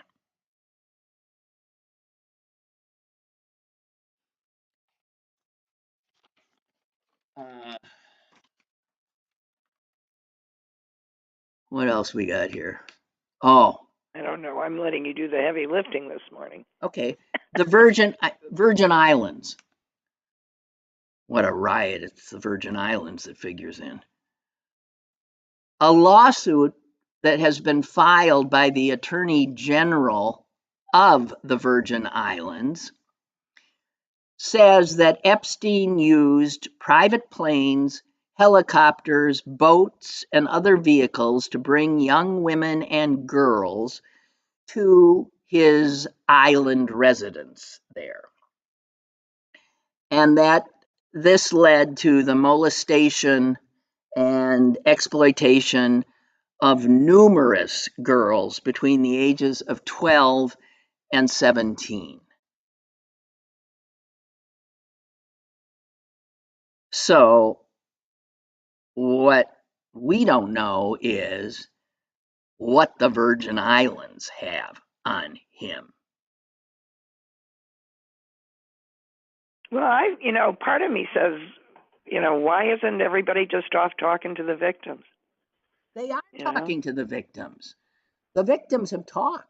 Speaker 2: What else we got here? Oh,
Speaker 3: I don't know. I'm letting you do the heavy lifting this morning.
Speaker 2: Okay. The Virgin Islands. What a riot. It's the Virgin Islands that figures in. A lawsuit that has been filed by the Attorney General of the Virgin Islands says that Epstein used private planes, helicopters, boats, and other vehicles to bring young women and girls to his island residence there. And that this led to the molestation and exploitation of numerous girls between the ages of 12 and 17. So, what we don't know is what the Virgin Islands have on him.
Speaker 3: Well, part of me says, why isn't everybody just off talking to the victims?
Speaker 2: They are talking to the victims. The victims have talked.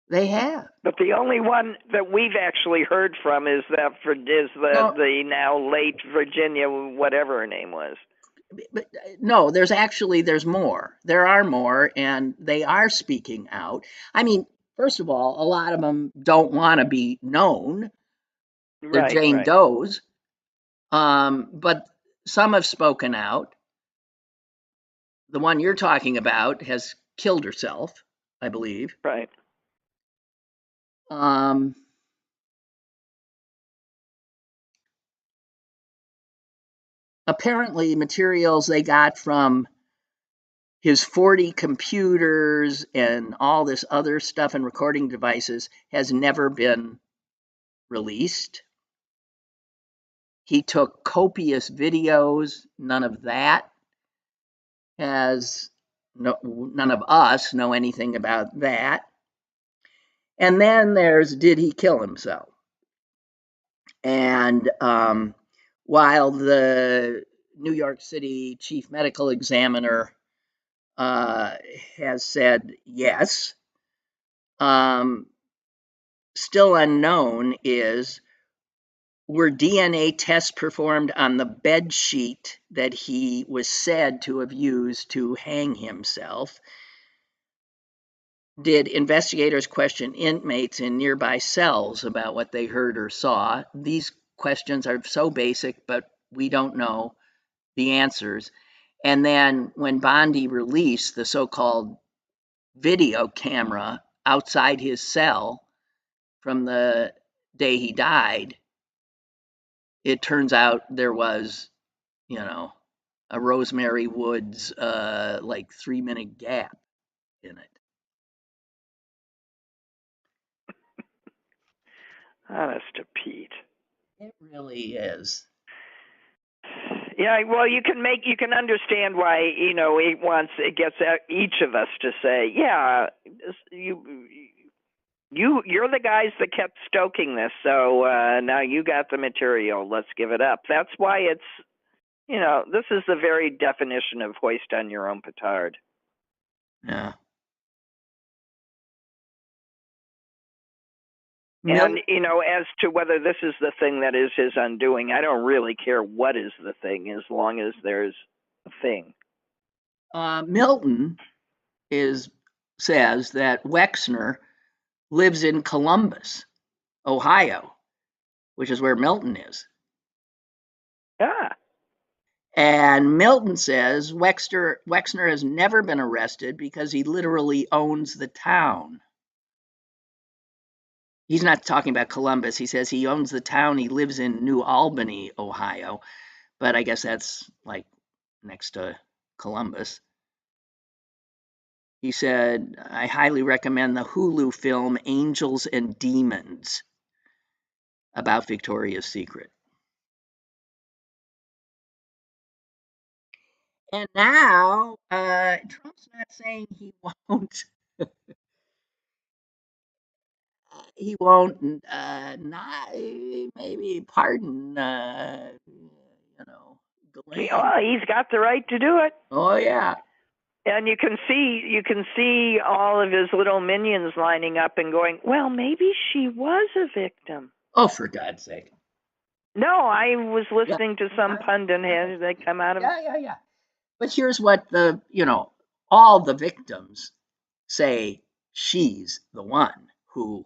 Speaker 2: They have.
Speaker 3: But the only one that we've actually heard from is the now late Virginia, whatever her name was.
Speaker 2: But no, there's more. There are more, and they are speaking out. I mean, first of all, a lot of them don't want to be known. They're Jane Does. But some have spoken out. The one you're talking about has killed herself, I believe.
Speaker 3: Right.
Speaker 2: Apparently, materials they got from his 40 computers and all this other stuff and recording devices has never been released. He took copious videos. None of us know anything about that. And then there's, did he kill himself? And while the New York City chief medical examiner has said yes, still unknown is, were DNA tests performed on the bed sheet that he was said to have used to hang himself? Did investigators question inmates in nearby cells about what they heard or saw? These questions are so basic, but we don't know the answers. And then when Bondi released the so-called video camera outside his cell from the day he died, it turns out there was, a Rosemary Woods like 3-minute gap in it.
Speaker 3: Honest to Pete.
Speaker 2: It really is.
Speaker 3: Yeah, well, you can understand why it gets each of us to say, yeah, you're the guys that kept stoking this, so now you got the material. Let's give it up. That's why it's this is the very definition of hoist on your own petard.
Speaker 2: Yeah.
Speaker 3: And as to whether this is the thing that is his undoing, I don't really care what is the thing as long as there's a thing.
Speaker 2: Milton says that Wexner lives in Columbus, Ohio, which is where Milton is.
Speaker 3: Ah.
Speaker 2: And Milton says Wexner has never been arrested because he literally owns the town. He's not talking about Columbus. He says he owns the town. He lives in New Albany, Ohio, but I guess that's like next to Columbus. He said, I highly recommend the Hulu film Angels and Demons about Victoria's Secret. And now Trump's not saying he won't. He won't not maybe pardon Ghislaine.
Speaker 3: Oh, he's got the right to do it.
Speaker 2: Oh yeah.
Speaker 3: And you can see all of his little minions lining up and going, well, maybe she was a victim.
Speaker 2: Oh, for God's sake.
Speaker 3: No, I was listening to some pundit that come out of
Speaker 2: Yeah. But here's what all the victims say: she's the one who.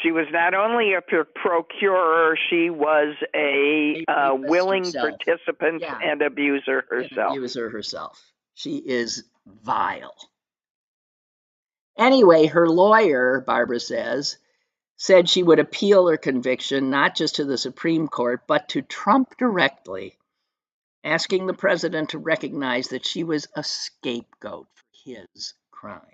Speaker 3: She was not only a procurer, she was a willing herself. Participant and abuser herself.
Speaker 2: She is vile. Anyway, her lawyer, Barbara said she would appeal her conviction not just to the Supreme Court, but to Trump directly, asking the president to recognize that she was a scapegoat for his crimes.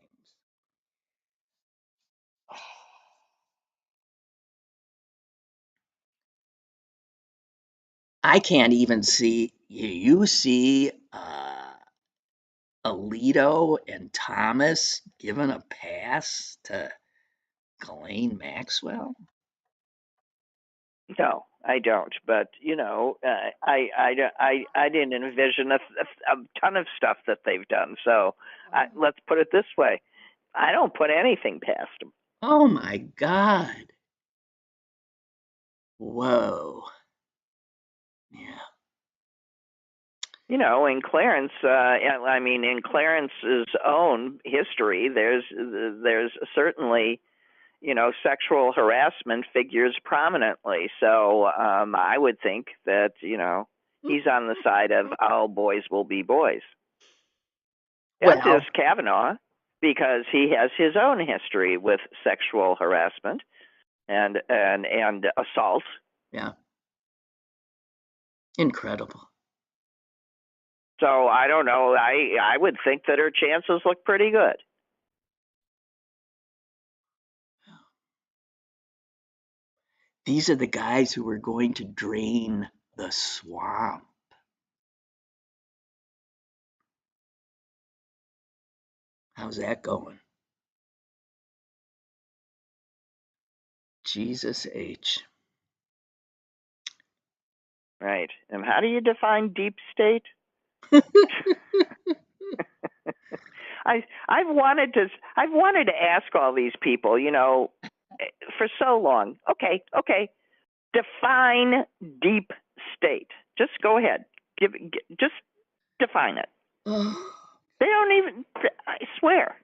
Speaker 2: I can't even see, you see Alito and Thomas given a pass to Ghislaine Maxwell?
Speaker 3: No, I don't. But I didn't envision a ton of stuff that they've done. So let's put it this way: I don't put anything past them.
Speaker 2: Oh my God! Whoa! Yeah.
Speaker 3: In Clarence, in Clarence's own history, there's certainly, sexual harassment figures prominently. So I would think that, he's on the side of all boys will be boys. As is Kavanaugh, because he has his own history with sexual harassment and assault.
Speaker 2: Yeah. Incredible.
Speaker 3: So I don't know. I would think that her chances look pretty good.
Speaker 2: These are the guys who are going to drain the swamp. How's that going? Jesus H.
Speaker 3: Right. And how do you define deep state? I've wanted to ask all these people, for so long. Okay. Define deep state. Just go ahead. Just define it. They don't even. I swear.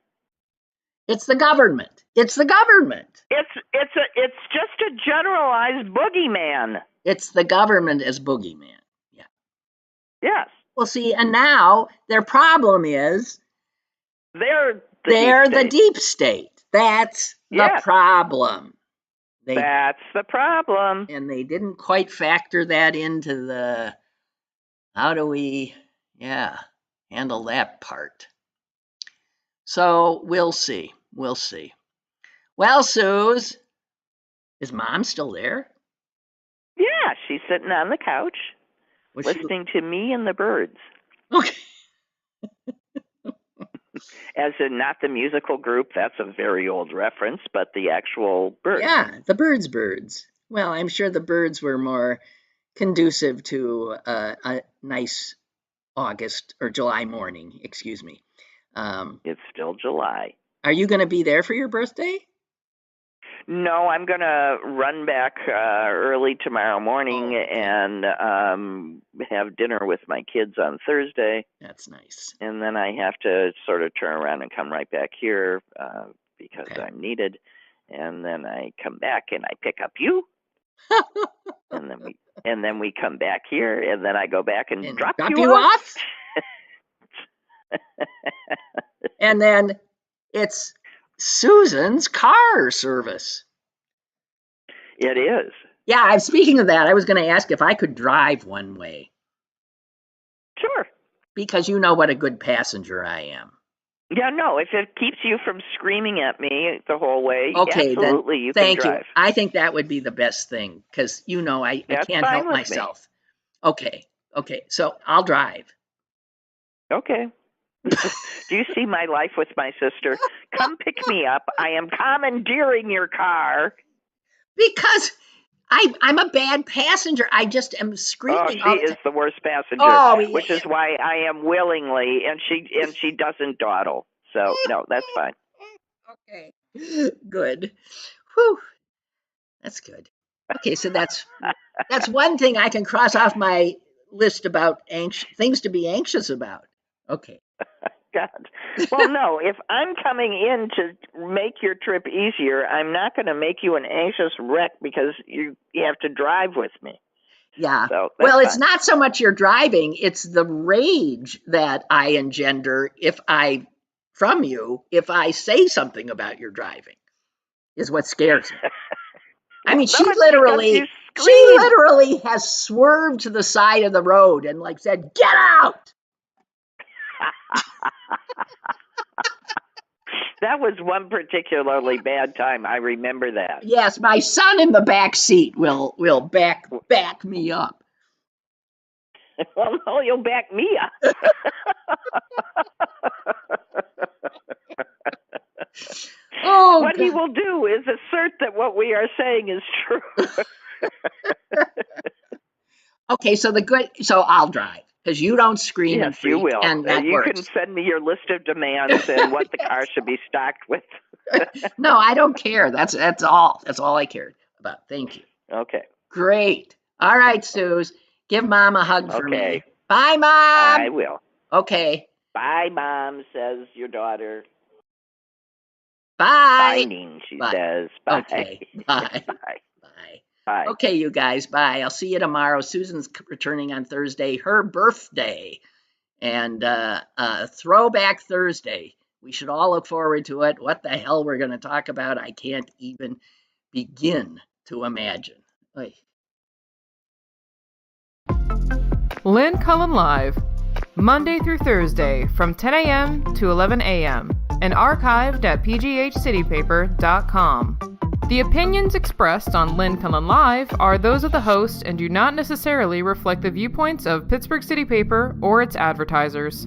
Speaker 2: It's the government. It's the government.
Speaker 3: It's just a generalized boogeyman.
Speaker 2: It's the government as boogeyman. Yeah.
Speaker 3: Yes.
Speaker 2: Well, see, and now their problem is
Speaker 3: they're
Speaker 2: the deep state. That's the problem.
Speaker 3: That's the problem.
Speaker 2: And they didn't quite factor that into the how do we handle that part. So we'll see. We'll see. Well, Suze, is Mom still there?
Speaker 3: Yeah, she's sitting on the couch listening to me and the birds.
Speaker 2: Okay.
Speaker 3: As in not the musical group, that's a very old reference, but the actual birds.
Speaker 2: Yeah, the birds. Well, I'm sure the birds were more conducive to a nice August or July morning, excuse me.
Speaker 3: It's still July.
Speaker 2: Are you going to be there for your birthday?
Speaker 3: No, I'm going to run back early tomorrow morning and have dinner with my kids on Thursday.
Speaker 2: That's nice.
Speaker 3: And then I have to sort of turn around and come right back here because I'm needed. And then I come back and I pick up you. and then we come back here, and then I go back and drop you off.
Speaker 2: And then it's Susan's car service.
Speaker 3: It is.
Speaker 2: Yeah, speaking of that, I was going to ask if I could drive one way.
Speaker 3: Sure.
Speaker 2: Because you know what a good passenger I am.
Speaker 3: Yeah, no, if it keeps you from screaming at me the whole way,
Speaker 2: okay,
Speaker 3: absolutely,
Speaker 2: then,
Speaker 3: you
Speaker 2: thank
Speaker 3: can drive.
Speaker 2: You. I think that would be the best thing, because, I can't help myself. Me. Okay, so I'll drive.
Speaker 3: Okay. Do you see my life with my sister? Come pick me up. I am commandeering your car.
Speaker 2: Because I'm a bad passenger. I just am screaming.
Speaker 3: Oh, she is the worst passenger, which is why I am willingly, and she doesn't dawdle. So, no, that's fine.
Speaker 2: Okay, good. Whew, that's good. Okay, so that's one thing I can cross off my list about things to be anxious about. Okay.
Speaker 3: God. Well, no, if I'm coming in to make your trip easier, I'm not going to make you an anxious wreck because you have to drive with me.
Speaker 2: Yeah.
Speaker 3: So
Speaker 2: well, it's not so much your driving, it's the rage that I engender if I say something about your driving is what scares me. I mean, she literally has swerved to the side of the road and said, "Get out."
Speaker 3: That was one particularly bad time. I remember that.
Speaker 2: Yes, my son in the back seat will back me up.
Speaker 3: Well, no, you'll back me up. What he will do is assert that what we are saying is true.
Speaker 2: Okay, so I'll drive. Because you don't scream and freak.
Speaker 3: Yes, you will.
Speaker 2: And that
Speaker 3: you
Speaker 2: works.
Speaker 3: can send me your list of demands and what the car should be stocked with.
Speaker 2: No, I don't care. That's all. That's all I cared about. Thank you.
Speaker 3: Okay.
Speaker 2: Great. All right, Suze. Give Mom a hug for me. Bye, Mom.
Speaker 3: I will.
Speaker 2: Okay.
Speaker 3: Bye, Mom, says your daughter.
Speaker 2: Bye.
Speaker 3: Bye, she says. Bye.
Speaker 2: Okay. Bye.
Speaker 3: Bye.
Speaker 2: Bye.
Speaker 3: Bye.
Speaker 2: Okay, you guys. Bye. I'll see you tomorrow. Susan's returning on Thursday, her birthday, and Throwback Thursday. We should all look forward to it. What the hell we're going to talk about, I can't even begin to imagine. Oy.
Speaker 1: Lynn Cullen Live, Monday through Thursday from 10 a.m. to 11 a.m. and archived at pghcitypaper.com. The opinions expressed on Lynn Cullen Live are those of the host and do not necessarily reflect the viewpoints of Pittsburgh City Paper or its advertisers.